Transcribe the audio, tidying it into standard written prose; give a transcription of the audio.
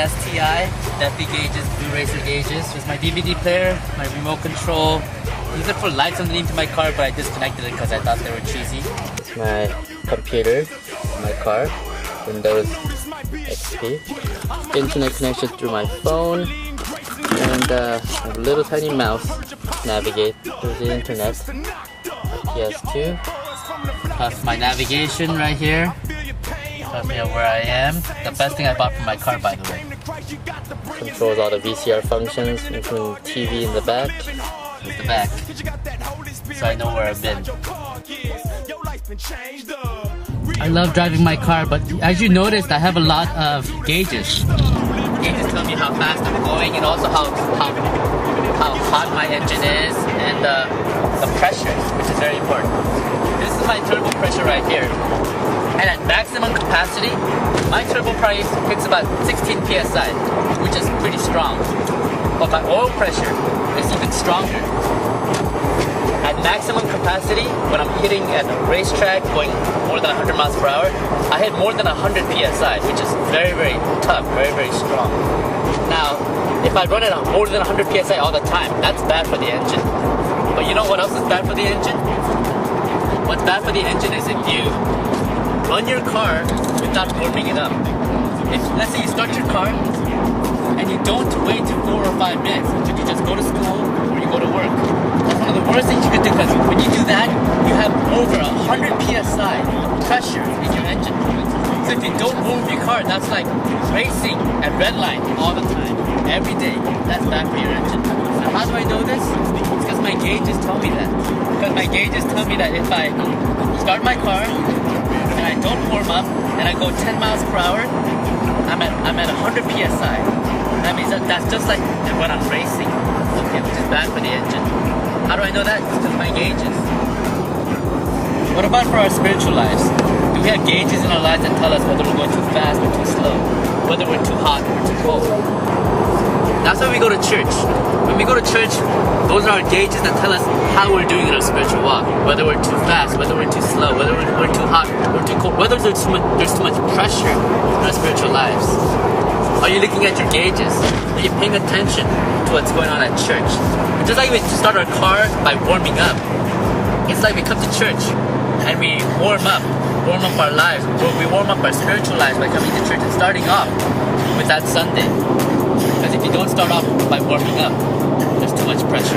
STI, Defi gauges, Blue Racer gauges. There's my DVD player, my remote control. These are for lights underneath my car, but I disconnected it because I thought they were cheesy. It's my computer, my car, Windows XP. Internet connection through my phone, and a little tiny mouse to navigate through the internet. PS2. Plus my navigation right here. Tells me where I am. The best thing I bought for my car, by the way. Controls all the VCR functions, including TV in the back. Here's the back, so I know where I've been. I love driving my car, but as you noticed, I have a lot of gauges. Gauges tell me how fast I'm going, and also how hot my engine is, and the pressure, which is very important. This is my turbo pressure right here. And at maximum capacity, my turbo price hits about 16 psi, which is pretty strong. But my oil pressure is even stronger. At maximum capacity, when I'm hitting at a racetrack going more than 100 miles per hour, I hit more than 100 psi, which is very, very tough, very, very strong. Now, if I run it at more than 100 psi all the time, that's bad for the engine. But you know what else is bad for the engine? What's bad for the engine is if you run your car without warming it up. If, let's say you start your car and you don't wait 4 or 5 minutes, you just go to school or you go to work. That's one of the worst things you could do, because when you do that, you have over 100 psi pressure in your engine. So if you don't warm your car, that's like racing at red line all the time, every day. That's bad for your engine. So how do I know this? It's because my gauges tell me that. Because my gauges tell me that if I start my car and I don't warm up and I go 10 miles per hour, I'm at 100 psi. That means that's just like when I'm racing, okay, which is bad for the engine. How do I know that? It's because of my gauges. What about for our spiritual lives? Do we have gauges in our lives that tell us whether we're going too fast or too slow? Whether we're too hot or too cold? That's why we go to church. When we go to church, those are our gauges that tell us how we're doing in our spiritual walk. Whether we're too fast, whether we're too slow, whether we're too hot or too cold, whether there's too much pressure in our spiritual lives. Are you looking at your gauges? Are you paying attention to what's going on at church? Just like we start our car by warming up, it's like we come to church and we warm up our lives. We warm up our spiritual lives by coming to church and starting off with that Sunday. Because if you don't start off by warming up, there's too much pressure.